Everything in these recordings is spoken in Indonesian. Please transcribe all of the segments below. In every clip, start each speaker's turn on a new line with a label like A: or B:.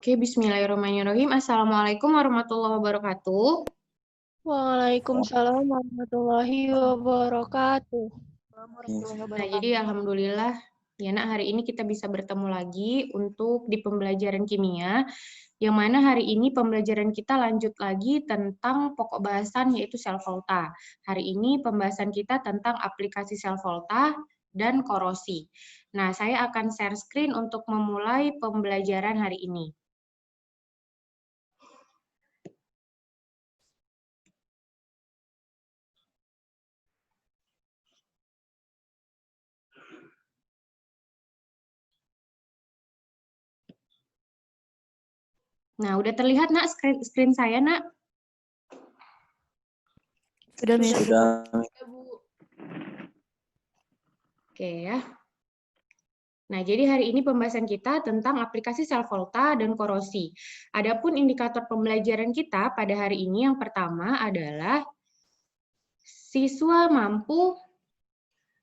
A: Oke, bismillahirrahmanirrahim. Assalamualaikum warahmatullahi wabarakatuh.
B: Waalaikumsalam warahmatullahi wabarakatuh.
A: Nah, jadi alhamdulillah ya nak, hari ini kita bisa bertemu lagi untuk di pembelajaran kimia, yang mana hari ini pembelajaran kita lanjut lagi tentang pokok bahasan yaitu sel volta. Hari ini pembahasan kita tentang aplikasi sel volta dan korosi. Nah, saya akan share screen untuk memulai pembelajaran hari ini. Nah, udah terlihat nak screen saya nak?
B: Sudah, Miss.
C: Sudah.
A: Oke ya. Nah, jadi hari ini pembahasan kita tentang aplikasi sel volta dan korosi. Adapun indikator pembelajaran kita pada hari ini yang pertama adalah siswa mampu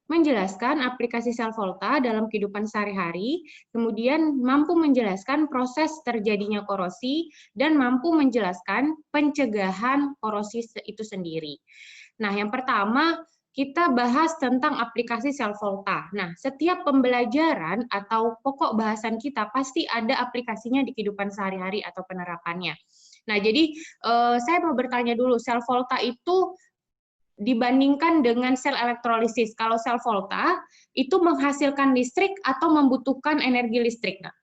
A: menjelaskan aplikasi sel volta dalam kehidupan sehari-hari, kemudian mampu menjelaskan proses terjadinya korosi, dan mampu menjelaskan pencegahan korosi itu sendiri. Nah, yang pertama, kita bahas tentang aplikasi sel volta. Nah, setiap pembelajaran atau pokok bahasan kita pasti ada aplikasinya di kehidupan sehari-hari atau penerapannya. Nah, jadi saya mau bertanya dulu, sel volta itu dibandingkan dengan sel elektrolisis. Kalau sel volta itu menghasilkan listrik atau membutuhkan energi listrik. Nah,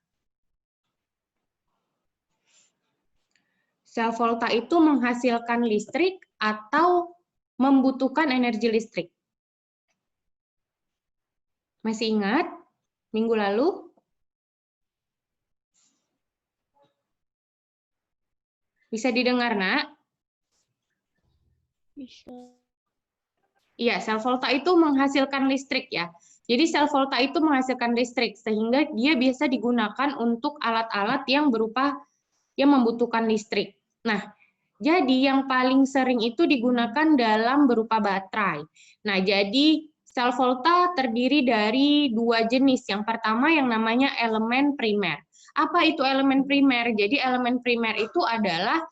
A: sel volta itu menghasilkan listrik atau membutuhkan energi listrik. Masih ingat minggu lalu? Bisa didengar, nak?
B: Bisa.
A: Iya, sel volta itu menghasilkan listrik ya. Jadi sel volta itu menghasilkan listrik sehingga dia biasa digunakan untuk alat-alat yang membutuhkan listrik. Nah, jadi yang paling sering itu digunakan dalam berupa baterai. Nah, jadi sel volta terdiri dari dua jenis. Yang pertama yang namanya elemen primer. Apa itu elemen primer? Jadi elemen primer itu adalah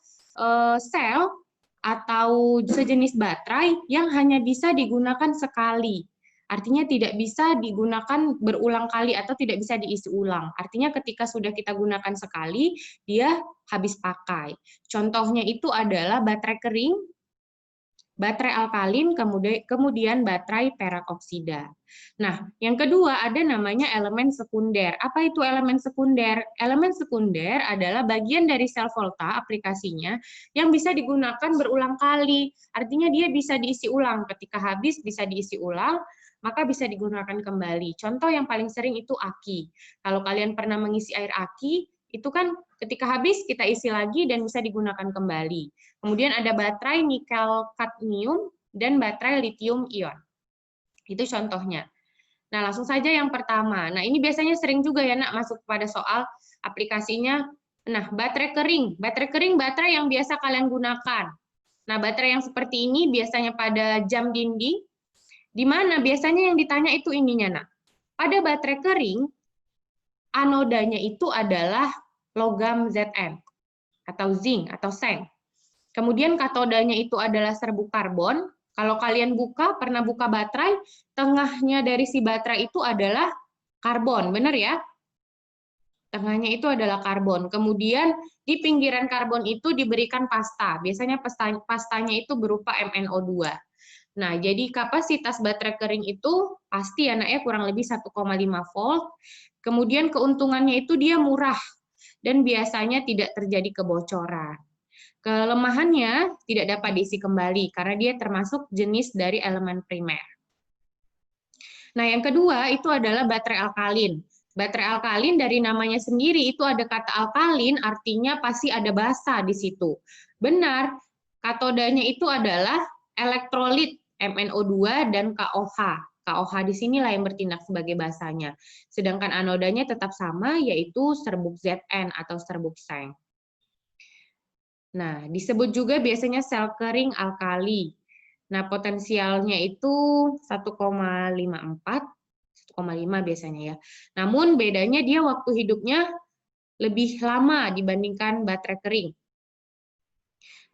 A: sel atau sejenis baterai yang hanya bisa digunakan sekali. Artinya tidak bisa digunakan berulang kali atau tidak bisa diisi ulang. Artinya ketika sudah kita gunakan sekali, dia habis pakai. Contohnya itu adalah baterai kering, baterai alkalin, kemudian baterai peroksida. Nah, yang kedua ada namanya elemen sekunder. Apa itu elemen sekunder? Elemen sekunder adalah bagian dari sel volta aplikasinya yang bisa digunakan berulang kali. Artinya dia bisa diisi ulang. Ketika habis bisa diisi ulang, maka bisa digunakan kembali. Contoh yang paling sering itu aki. Kalau kalian pernah mengisi air aki, itu kan ketika habis kita isi lagi dan bisa digunakan kembali. Kemudian ada baterai nikel kadmium dan baterai litium ion. Itu contohnya. Nah, langsung saja yang pertama. Nah, ini biasanya sering juga ya nak masuk pada soal aplikasinya. Nah, baterai kering. Baterai kering baterai yang biasa kalian gunakan. Nah, baterai yang seperti ini biasanya pada jam dinding, di mana biasanya yang ditanya itu ininya nak. Pada baterai kering, anodanya itu adalah logam Zn atau zinc atau seng. Kemudian katodanya itu adalah serbuk karbon. Kalau kalian pernah buka baterai, tengahnya dari si baterai itu adalah karbon, benar ya? Tengahnya itu adalah karbon. Kemudian di pinggiran karbon itu diberikan pasta. Biasanya pastanya itu berupa MnO2. Nah, jadi kapasitas baterai kering itu pasti anaknya kurang lebih 1,5 volt. Kemudian keuntungannya itu dia murah dan biasanya tidak terjadi kebocoran. Kelemahannya tidak dapat diisi kembali karena dia termasuk jenis dari elemen primer. Nah, yang kedua itu adalah baterai alkalin. Baterai alkalin dari namanya sendiri itu ada kata alkalin, artinya pasti ada basa di situ. Benar, katodanya itu adalah elektrolit MnO2 dan KOH. KOH di sinilah yang bertindak sebagai basanya. Sedangkan anodanya tetap sama, yaitu serbuk Zn atau serbuk seng. Nah, disebut juga biasanya sel kering alkali. Nah, potensialnya itu 1,54, 1,5 biasanya ya. Namun bedanya dia waktu hidupnya lebih lama dibandingkan baterai kering.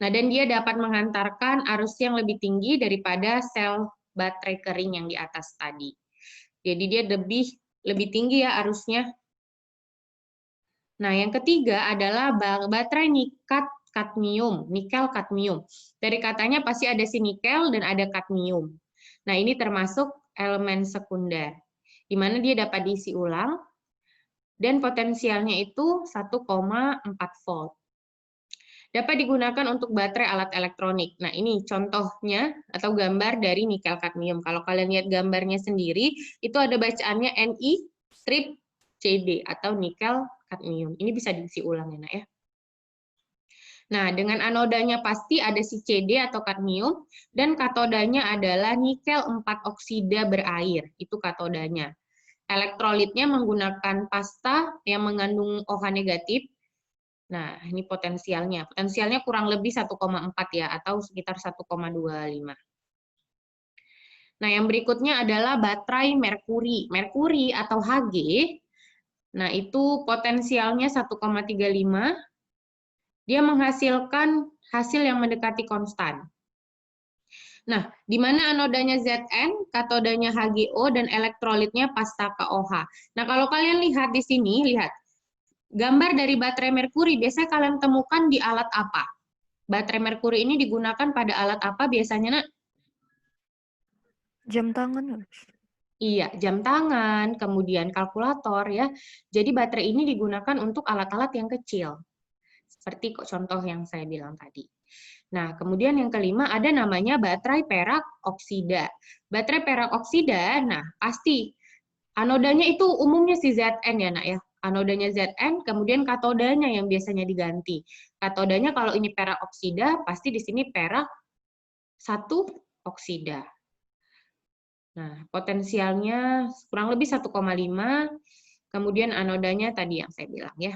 A: Nah, dan dia dapat menghantarkan arus yang lebih tinggi daripada sel baterai kering yang di atas tadi. Jadi dia lebih tinggi ya arusnya. Nah, yang ketiga adalah baterai nikel kadmium. Dari katanya pasti ada si nikel dan ada kadmium. Nah, ini termasuk elemen sekunder, di mana dia dapat diisi ulang, dan potensialnya itu 1,4 volt. Dapat digunakan untuk baterai alat elektronik. Nah, ini contohnya atau gambar dari nikel kadmium. Kalau kalian lihat gambarnya sendiri, itu ada bacaannya Ni strip CD atau nikel kadmium. Ini bisa diisi ulang ya, Nak ya. Nah, dengan anodanya pasti ada si CD atau kadmium, dan katodanya adalah nikel 4 oksida berair. Itu katodanya. Elektrolitnya menggunakan pasta yang mengandung OH negatif. Nah, ini potensialnya. Potensialnya kurang lebih 1,4 ya, atau sekitar 1,25. Nah, yang berikutnya adalah baterai merkuri. Merkuri atau Hg, nah itu potensialnya 1,35. Dia menghasilkan hasil yang mendekati konstan. Nah, di mana anodanya Zn, katodanya HgO, dan elektrolitnya pasta KOH. Nah, kalau kalian lihat di sini, lihat. Gambar dari baterai merkuri biasanya kalian temukan di alat apa? Baterai merkuri ini digunakan pada alat apa biasanya, Nak?
B: Jam tangan.
A: Iya, jam tangan, kemudian kalkulator ya. Jadi baterai ini digunakan untuk alat-alat yang kecil. Seperti contoh yang saya bilang tadi. Nah, kemudian yang kelima ada namanya baterai perak oksida. Baterai perak oksida, nah pasti anodanya itu umumnya si Zn ya, Nak ya. Anodanya Zn, kemudian katodanya yang biasanya diganti. Katodanya kalau ini perak oksida, pasti di sini perak 1 oksida. Nah, potensialnya kurang lebih 1,5, kemudian anodanya tadi yang saya bilang ya.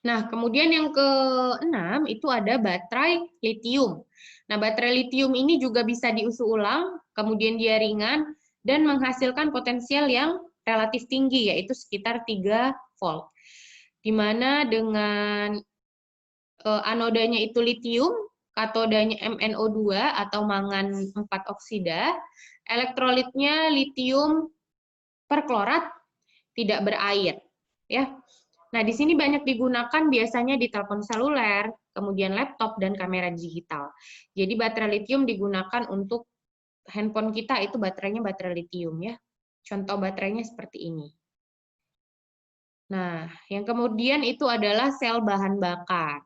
A: Nah, kemudian yang keenam itu ada baterai litium. Nah, baterai litium ini juga bisa diusu ulang, kemudian dia ringan, dan menghasilkan potensial yang relatif tinggi, yaitu sekitar 3 volt. Di mana dengan anodanya itu litium, katodanya MnO2 atau mangan 4 oksida, elektrolitnya litium perklorat tidak berair, ya. Nah, di sini banyak digunakan biasanya di telepon seluler, kemudian laptop dan kamera digital. Jadi baterai litium digunakan untuk handphone kita itu baterainya baterai litium ya. Contoh baterainya seperti ini. Nah, yang kemudian itu adalah sel bahan bakar.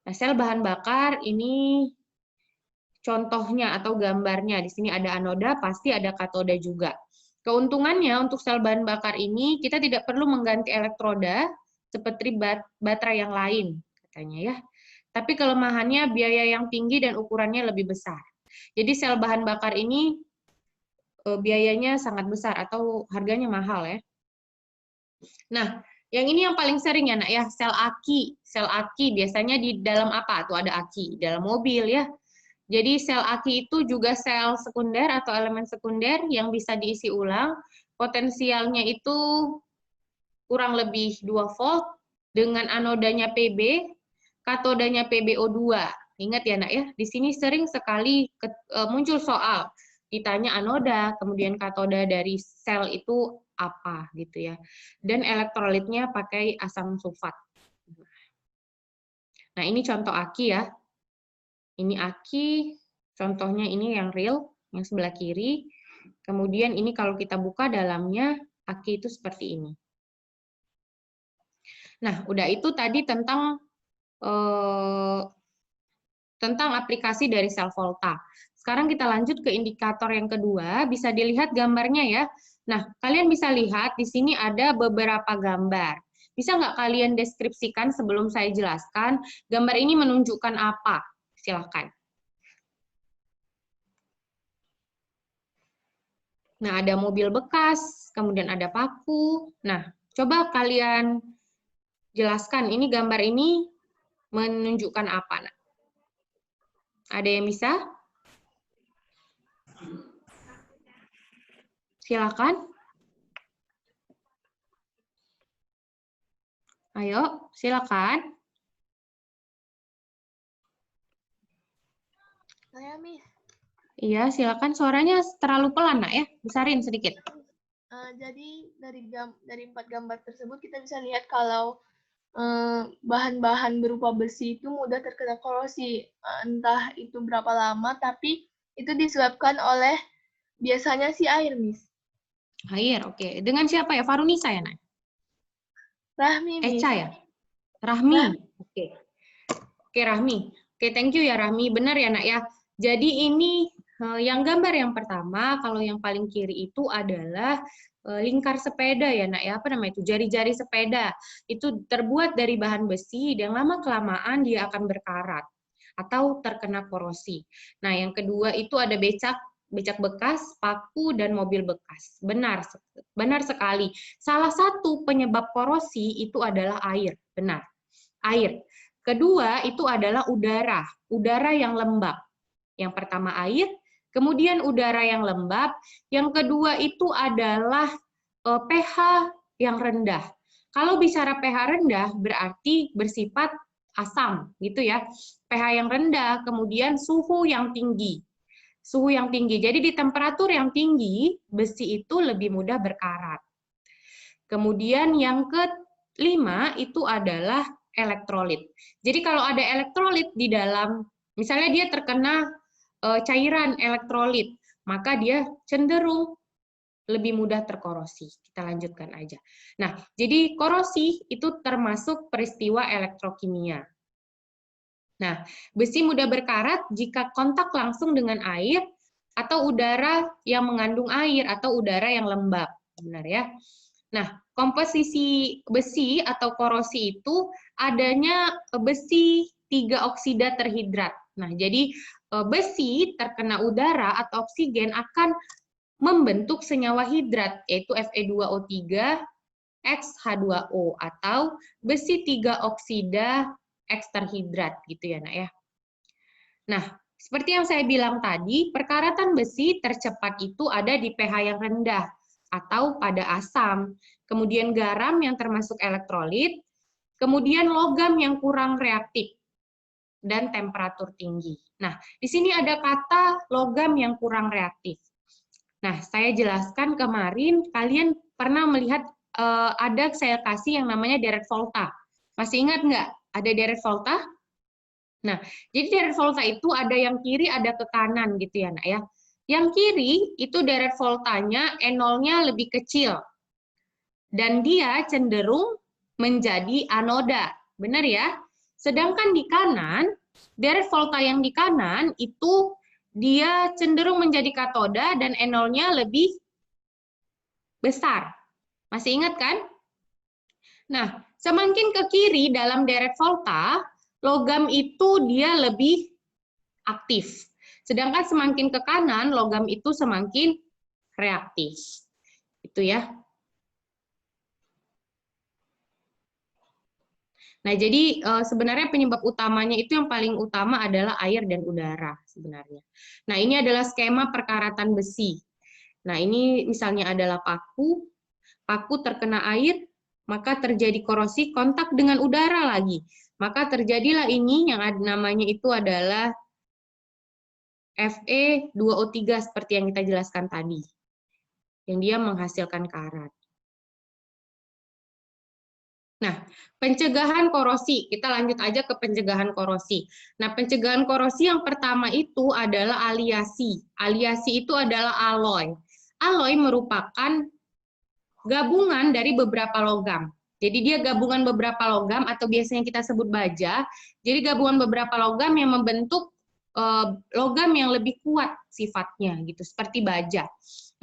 A: Nah, sel bahan bakar ini contohnya atau gambarnya. Di sini ada anoda, pasti ada katoda juga. Keuntungannya untuk sel bahan bakar ini, kita tidak perlu mengganti elektroda seperti baterai yang lain, katanya ya. Tapi kelemahannya biaya yang tinggi dan ukurannya lebih besar. Jadi sel bahan bakar ini biayanya sangat besar atau harganya mahal ya. Nah, yang ini yang paling sering ya, Nak ya, sel aki. Sel aki biasanya di dalam apa? Tuh ada aki, dalam mobil ya. Jadi sel aki itu juga sel sekunder atau elemen sekunder yang bisa diisi ulang. Potensialnya itu kurang lebih 2 volt dengan anodanya Pb, katodanya PbO2. Ingat ya, Nak ya, di sini sering sekali muncul soal ditanya anoda, kemudian katoda dari sel itu apa gitu ya. Dan elektrolitnya pakai asam sulfat. Nah, ini contoh aki ya. Ini aki, contohnya ini yang real, yang sebelah kiri. Kemudian ini kalau kita buka dalamnya, aki itu seperti ini. Nah, udah itu tadi tentang aplikasi dari sel volta. Sekarang kita lanjut ke indikator yang kedua, bisa dilihat gambarnya ya. Nah, kalian bisa lihat di sini ada beberapa gambar. Bisa nggak kalian deskripsikan sebelum saya jelaskan, gambar ini menunjukkan apa? Silakan. Nah, ada mobil bekas, kemudian ada paku. Nah, coba kalian jelaskan, ini gambar ini menunjukkan apa? Nah, ada yang bisa? Silakan. Ayo, silakan.
B: Saya, Miss.
A: Iya, silakan. Suaranya terlalu pelan, Nak ya. Besarin sedikit.
B: Jadi dari 4 gambar tersebut kita bisa lihat kalau bahan-bahan berupa besi itu mudah terkena korosi. Entah itu berapa lama, tapi itu disebabkan oleh biasanya si air, Miss.
A: Air, oke. Dengan siapa ya? Farunisa ya, Nak?
B: Rahmi, Miss.
A: Eca ya? Rahmi. Oke. Oke, Rahmi. Oke, thank you ya, Rahmi. Benar ya, Nak ya. Jadi ini yang gambar yang pertama, kalau yang paling kiri itu adalah lingkar sepeda ya, Nak ya. Apa namanya itu? Jari-jari sepeda. Itu terbuat dari bahan besi dan lama-kelamaan dia akan berkarat atau terkena korosi. Nah, yang kedua itu ada becak bekas, paku, dan mobil bekas. Benar sekali. Salah satu penyebab korosi itu adalah air. Benar, air. Kedua itu adalah udara yang lembab. Yang pertama air, kemudian udara yang lembab. Yang kedua itu adalah pH yang rendah. Kalau bicara pH rendah berarti bersifat asam, gitu ya. pH yang rendah, kemudian suhu yang tinggi. Suhu yang tinggi. Jadi di temperatur yang tinggi, besi itu lebih mudah berkarat. Kemudian yang kelima itu adalah elektrolit. Jadi kalau ada elektrolit di dalam, misalnya dia terkena cairan elektrolit, maka dia cenderung lebih mudah terkorosi. Kita lanjutkan aja. Nah, jadi korosi itu termasuk peristiwa elektrokimia. Nah, besi mudah berkarat jika kontak langsung dengan air atau udara yang mengandung air atau udara yang lembab. Benar ya? Nah, komposisi besi atau korosi itu adanya besi 3 oksida terhidrat. Nah, jadi besi terkena udara atau oksigen akan membentuk senyawa hidrat, yaitu Fe2O3 X H2O atau besi 3 oksida X terhidrat gitu ya, Nak ya. Nah, seperti yang saya bilang tadi, perkaratan besi tercepat itu ada di pH yang rendah atau pada asam, kemudian garam yang termasuk elektrolit, kemudian logam yang kurang reaktif, dan temperatur tinggi. Nah, di sini ada kata logam yang kurang reaktif. Nah, saya jelaskan kemarin, kalian pernah melihat ada saya kasih yang namanya deret volta. Masih ingat nggak ada deret volta? Nah, jadi deret volta itu ada yang kiri, ada ke kanan gitu ya, Nak ya. Yang kiri itu deret voltanya E0-nya lebih kecil. Dan dia cenderung menjadi anoda. Benar ya? Sedangkan di kanan, deret volta yang di kanan itu dia cenderung menjadi katoda dan E0-nya lebih besar. Masih ingat kan? Nah, semakin ke kiri dalam deret volta, logam itu dia lebih aktif. Sedangkan semakin ke kanan, logam itu semakin reaktif. Itu ya. Nah, jadi sebenarnya penyebab utamanya itu yang paling utama adalah air dan udara sebenarnya. Nah, ini adalah skema perkaratan besi. Nah, ini misalnya adalah paku terkena air, maka terjadi korosi, kontak dengan udara lagi. Maka terjadilah ini yang namanya itu adalah Fe2O3 seperti yang kita jelaskan tadi, yang dia menghasilkan karat. Nah, pencegahan korosi, kita lanjut aja ke pencegahan korosi. Nah, pencegahan korosi yang pertama itu adalah aliasi. Aliasi itu adalah alloy. Alloy merupakan gabungan dari beberapa logam. Jadi dia gabungan beberapa logam atau biasanya kita sebut baja. Jadi gabungan beberapa logam yang membentuk logam yang lebih kuat sifatnya gitu, seperti baja.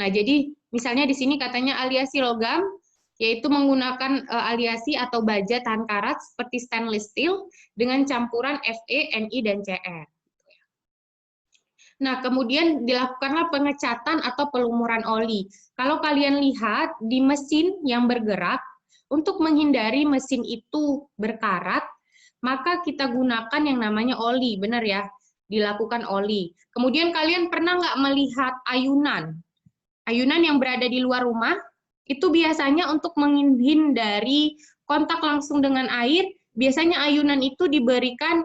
A: Nah, jadi misalnya di sini katanya aliasi logam, yaitu menggunakan aliasi atau baja tahan karat seperti stainless steel dengan campuran Fe, Ni, dan Cr. Nah, kemudian dilakukanlah pengecatan atau pelumuran oli. Kalau kalian lihat di mesin yang bergerak, untuk menghindari mesin itu berkarat, maka kita gunakan yang namanya oli, benar ya? Dilakukan oli. Kemudian kalian pernah nggak melihat ayunan? Ayunan yang berada di luar rumah, itu biasanya untuk menghindari kontak langsung dengan air, biasanya ayunan itu diberikan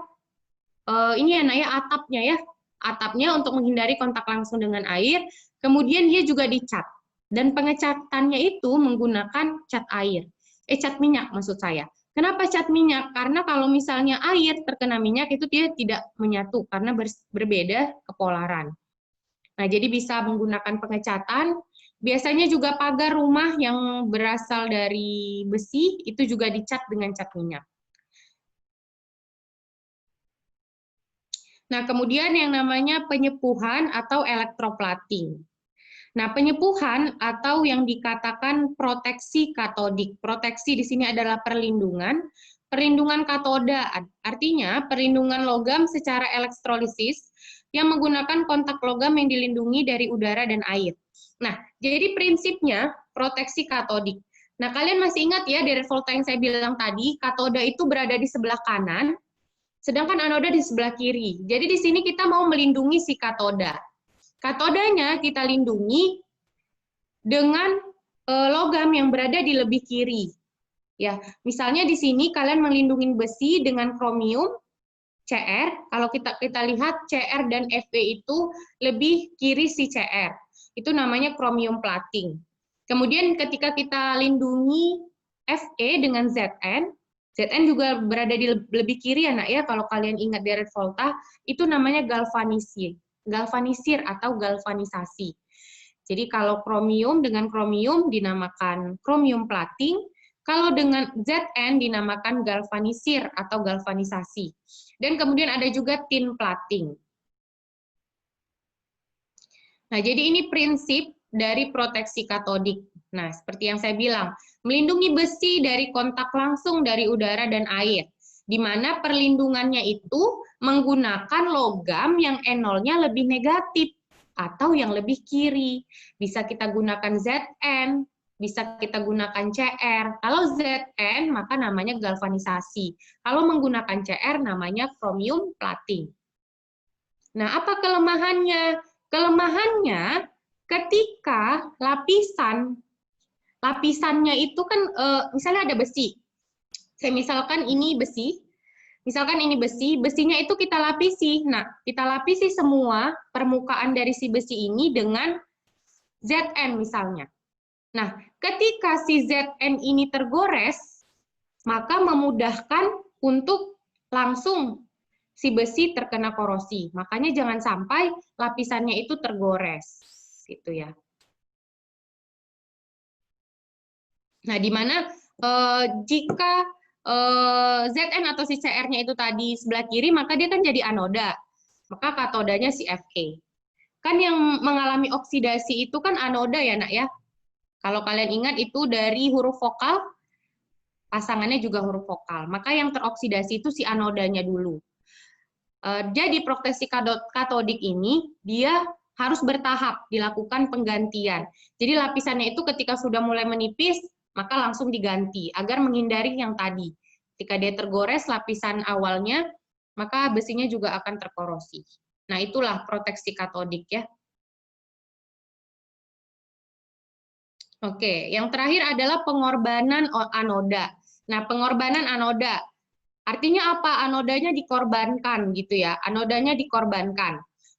A: ini ya nak ya, atapnya ya. Atapnya untuk menghindari kontak langsung dengan air, kemudian dia juga dicat. Dan pengecatannya itu menggunakan cat air. Cat minyak maksud saya. Kenapa cat minyak? Karena kalau misalnya air terkena minyak itu dia tidak menyatu karena berbeda kepolaran. Nah, jadi bisa menggunakan pengecatan. Biasanya juga pagar rumah yang berasal dari besi itu juga dicat dengan cat minyak. Nah, kemudian yang namanya penyepuhan atau elektroplating. Nah, penyepuhan atau yang dikatakan proteksi katodik. Proteksi di sini adalah perlindungan. Perlindungan katoda, artinya perlindungan logam secara elektrolisis yang menggunakan kontak logam yang dilindungi dari udara dan air. Nah, jadi prinsipnya proteksi katodik. Nah, kalian masih ingat ya dari volta yang saya bilang tadi, katoda itu berada di sebelah kanan, sedangkan anoda di sebelah kiri. Jadi di sini kita mau melindungi si katoda. Katodanya kita lindungi dengan logam yang berada di lebih kiri. Ya, misalnya di sini kalian melindungi besi dengan kromium Cr. Kalau kita lihat Cr dan Fe itu lebih kiri si Cr. Itu namanya chromium plating. Kemudian ketika kita lindungi Fe dengan Zn, Zn juga berada di lebih kiri ya nak ya, kalau kalian ingat dari volta, itu namanya galvanisir atau galvanisasi. Jadi kalau kromium dengan kromium dinamakan chromium plating, kalau dengan Zn dinamakan galvanisir atau galvanisasi. Dan kemudian ada juga tin plating. Nah, jadi ini prinsip dari proteksi katodik. Nah, seperti yang saya bilang, melindungi besi dari kontak langsung dari udara dan air, di mana perlindungannya itu menggunakan logam yang enolnya lebih negatif atau yang lebih kiri. Bisa kita gunakan Zn, bisa kita gunakan Cr. Kalau Zn, maka namanya galvanisasi. Kalau menggunakan Cr, namanya chromium plating. Nah, apa kelemahannya? Kelemahannya ketika lapisannya itu kan misalnya ada besi. Misalkan ini besi, besinya itu kita lapisi. Nah, kita lapisi semua permukaan dari si besi ini dengan Zn misalnya. Nah, ketika si Zn ini tergores, maka memudahkan untuk langsung si besi terkena korosi. Makanya jangan sampai lapisannya itu tergores, gitu ya. Nah, di mana jika Zn atau si Cr-nya itu tadi sebelah kiri, maka dia kan jadi anoda. Maka katodanya si Fe. Kan yang mengalami oksidasi itu kan anoda ya, nak ya. Kalau kalian ingat itu dari huruf vokal, pasangannya juga huruf vokal. Maka yang teroksidasi itu si anodanya dulu. Jadi proteksi katodik ini dia harus bertahap dilakukan penggantian. Jadi lapisannya itu ketika sudah mulai menipis, maka langsung diganti agar menghindari yang tadi. Ketika dia tergores lapisan awalnya, maka besinya juga akan terkorosi. Nah, itulah proteksi katodik ya. Oke, yang terakhir adalah pengorbanan anoda. Nah, pengorbanan anoda artinya apa? Anodanya dikorbankan gitu ya. Anodanya dikorbankan.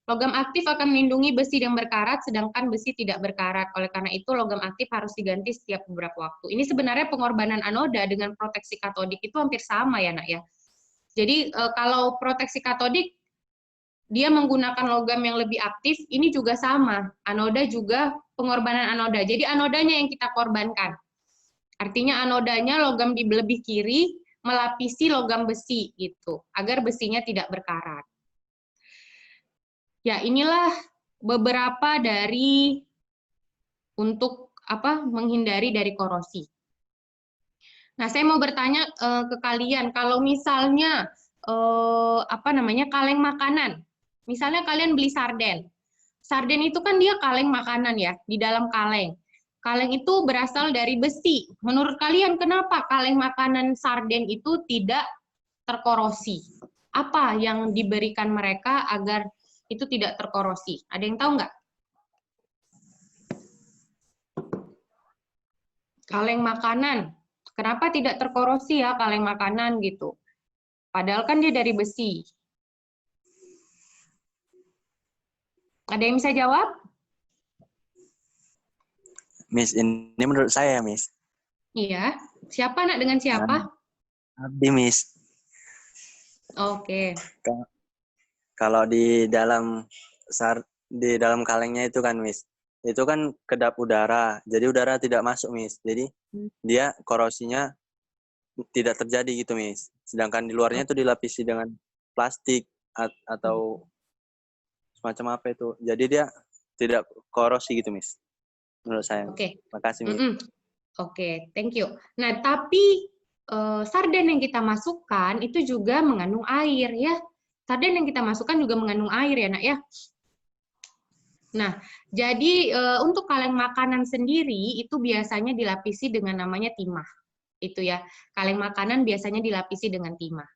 A: Logam aktif akan melindungi besi yang berkarat, sedangkan besi tidak berkarat. Oleh karena itu, logam aktif harus diganti setiap beberapa waktu. Ini sebenarnya pengorbanan anoda dengan proteksi katodik itu hampir sama ya, nak ya. Jadi kalau proteksi katodik dia menggunakan logam yang lebih aktif, ini juga sama. Anoda juga pengorbanan anoda. Jadi anodanya yang kita korbankan. Artinya anodanya logam di lebih kiri, melapisi logam besi gitu agar besinya tidak berkarat. Ya, inilah beberapa dari untuk menghindari dari korosi. Nah, saya mau bertanya ke kalian, kalau misalnya kaleng makanan. Misalnya kalian beli sarden. Sarden itu kan dia kaleng makanan ya, di dalam kaleng. Kaleng itu berasal dari besi. Menurut kalian kenapa kaleng makanan sarden itu tidak terkorosi? Apa yang diberikan mereka agar itu tidak terkorosi? Ada yang tahu nggak? Kaleng makanan. Kenapa tidak terkorosi ya kaleng makanan gitu? Padahal kan dia dari besi. Ada yang bisa jawab?
C: Miss, ini menurut saya, Miss.
A: Iya. Siapa nak dengan siapa?
C: Abdi, Miss.
A: Oke.
C: Kalau di dalam kalengnya itu kan, Miss, itu kan kedap udara. Jadi udara tidak masuk, Miss. Jadi dia korosinya tidak terjadi gitu, Miss. Sedangkan di luarnya itu dilapisi dengan plastik atau semacam apa itu. Jadi dia tidak korosi gitu, Miss. Menurut saya.
A: Oke.
C: Makasih, Miss.
A: Oke, thank you. Nah, tapi sarden yang kita masukkan itu juga mengandung air ya. Sarden yang kita masukkan juga mengandung air ya, Nak ya. Nah, jadi untuk kaleng makanan sendiri itu biasanya dilapisi dengan namanya timah. Itu ya. Kaleng makanan biasanya dilapisi dengan timah.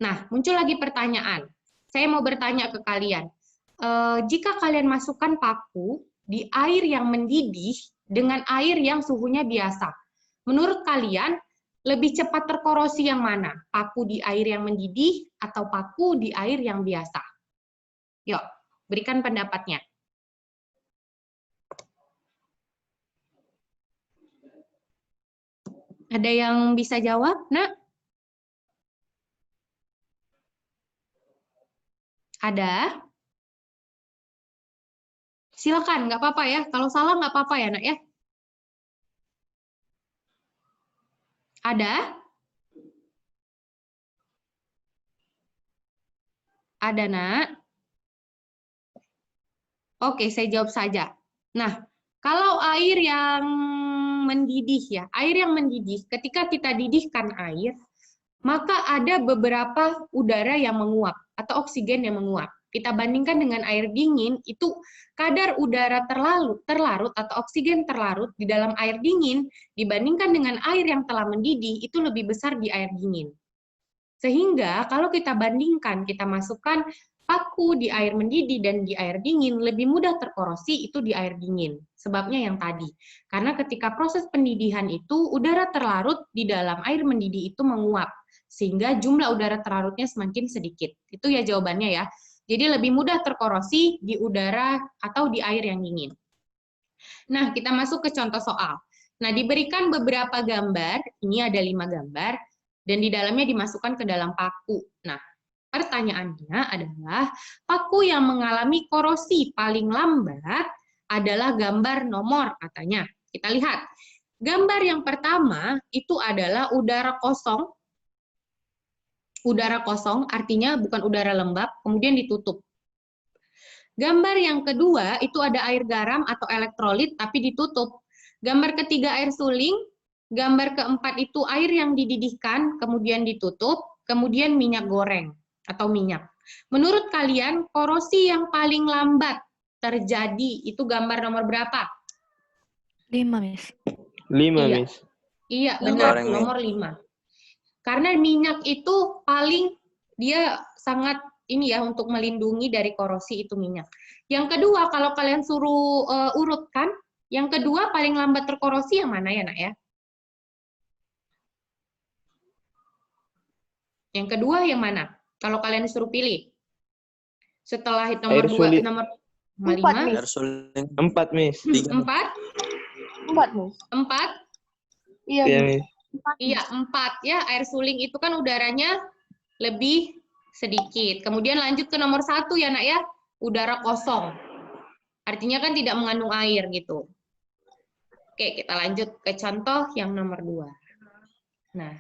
A: Nah, muncul lagi pertanyaan. Saya mau bertanya ke kalian. Jika kalian masukkan paku di air yang mendidih dengan air yang suhunya biasa, menurut kalian lebih cepat terkorosi yang mana? Paku di air yang mendidih atau paku di air yang biasa? Yuk, berikan pendapatnya. Ada yang bisa jawab, Nak? Ada? Silakan, nggak apa-apa ya. Kalau salah nggak apa-apa ya, Nak ya. Ada? Ada, Nak? Oke, saya jawab saja. Nah, kalau air yang mendidih ya, air yang mendidih, ketika kita didihkan air, maka ada beberapa udara yang menguap atau oksigen yang menguap. Kita bandingkan dengan air dingin, itu kadar udara terlarut atau oksigen terlarut di dalam air dingin dibandingkan dengan air yang telah mendidih, itu lebih besar di air dingin. Sehingga kalau kita bandingkan, kita masukkan paku di air mendidih dan di air dingin, lebih mudah terkorosi itu di air dingin. Sebabnya yang tadi. Karena ketika proses pendidihan itu, udara terlarut di dalam air mendidih itu menguap. Sehingga jumlah udara terlarutnya semakin sedikit. Itu ya jawabannya ya. Jadi lebih mudah terkorosi di udara atau di air yang dingin. Nah, kita masuk ke contoh soal. Nah, diberikan beberapa gambar, ini ada 5 gambar, dan di dalamnya dimasukkan ke dalam paku. Nah, pertanyaannya adalah, paku yang mengalami korosi paling lambat adalah gambar nomor, katanya. Kita lihat. Gambar yang pertama itu adalah udara kosong. Udara kosong artinya bukan udara lembab, kemudian ditutup. Gambar yang kedua itu ada air garam atau elektrolit tapi ditutup. Gambar ketiga air suling, gambar keempat itu air yang dididihkan kemudian ditutup, kemudian minyak goreng atau minyak. Menurut kalian korosi yang paling lambat terjadi itu gambar nomor berapa?
D: 5, Miss.
E: 5,
A: Iya.
E: Miss.
A: Iya, benar,
C: Goreng,
A: nomor 5. Karena minyak itu paling dia sangat ini ya untuk melindungi dari korosi itu minyak. Yang kedua kalau kalian suruh urutkan, yang kedua paling lambat terkorosi yang mana ya, Nak ya? Yang kedua yang mana? Kalau kalian disuruh pilih. Setelah nomor 2, nomor 5,
C: Air suling
E: 4, Miss.
C: 3.
A: 4,
B: 4, Miss.
A: 4,
B: Iya,
E: Iya,
B: Miss.
E: Miss.
A: iya 4 ya. Air suling itu kan udaranya lebih sedikit. Kemudian lanjut ke nomor 1 ya, Nak ya. Udara kosong. Artinya kan tidak mengandung air gitu. Oke, kita lanjut ke contoh yang nomor 2. Nah,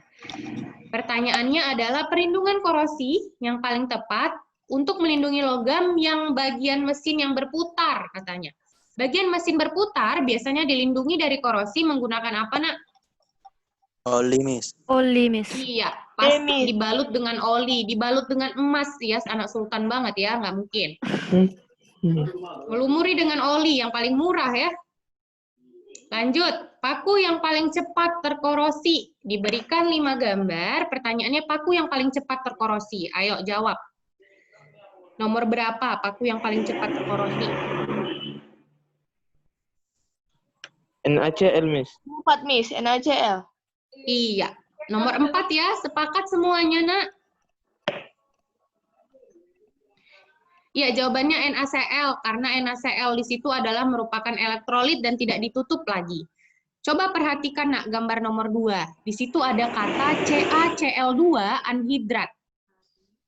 A: pertanyaannya adalah perlindungan korosi yang paling tepat untuk melindungi logam yang bagian mesin yang berputar, katanya. Bagian mesin berputar biasanya dilindungi dari korosi menggunakan apa, Nak?
C: Oli, Miss.
D: Oli, Miss.
A: Iya, pasti
B: Miss.
A: dibalut dengan oli, dibalut dengan emas ya, anak sultan banget ya, nggak mungkin. Melumuri dengan oli yang paling murah ya. Lanjut, paku yang paling cepat terkorosi. Diberikan 5 gambar, pertanyaannya paku yang paling cepat terkorosi. Ayo jawab. Nomor berapa paku yang paling cepat terkorosi?
E: NaCl, Miss.
B: 4, Miss. NaCl.
A: Iya. Nomor 4 ya, sepakat semuanya, Nak? Iya, jawabannya NaCl, karena NaCl di situ adalah merupakan elektrolit dan tidak ditutup lagi. Coba perhatikan, Nak, gambar nomor 2. Di situ ada kata CaCl2 anhidrat.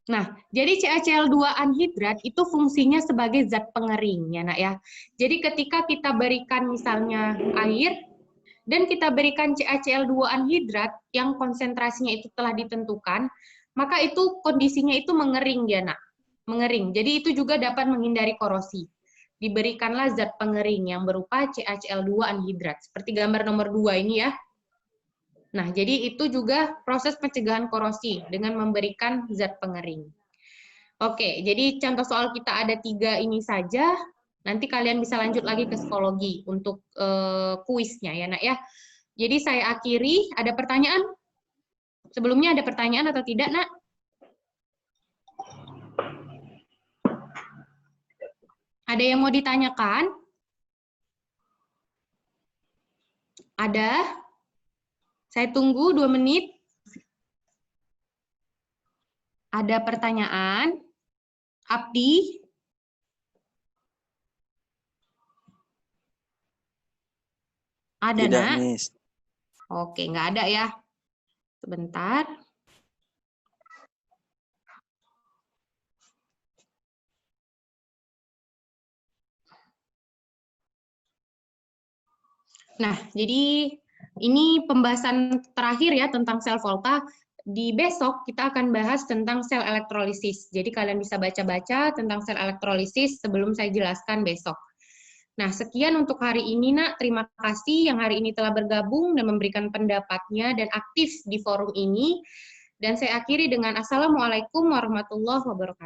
A: Nah, jadi CaCl2 anhidrat itu fungsinya sebagai zat pengering, ya, Nak, ya. Jadi ketika kita berikan misalnya air, dan kita berikan CaCl2 anhidrat yang konsentrasinya itu telah ditentukan, maka itu kondisinya itu mengering, ya, Nak. Mengering. Jadi itu juga dapat menghindari korosi. Diberikanlah zat pengering yang berupa CaCl2 anhidrat. Seperti gambar nomor 2 ini ya. Nah, jadi itu juga proses pencegahan korosi dengan memberikan zat pengering. Oke, jadi contoh soal kita ada 3 ini saja. Nanti kalian bisa lanjut lagi ke psikologi untuk kuisnya ya, Nak ya. Jadi saya akhiri. Ada pertanyaan? Sebelumnya ada pertanyaan atau tidak, Nak? Ada yang mau ditanyakan? Ada? Saya tunggu 2 menit. Ada pertanyaan? Abdi? Ada,
C: Tidak,
A: Nak?
C: Miss.
A: Oke, nggak ada ya. Sebentar. Nah, jadi ini pembahasan terakhir ya tentang sel volta. Di besok kita akan bahas tentang sel elektrolisis. Jadi kalian bisa baca-baca tentang sel elektrolisis sebelum saya jelaskan besok. Nah, sekian untuk hari ini, Nak. Terima kasih yang hari ini telah bergabung dan memberikan pendapatnya dan aktif di forum ini. Dan saya akhiri dengan Assalamualaikum warahmatullahi wabarakatuh.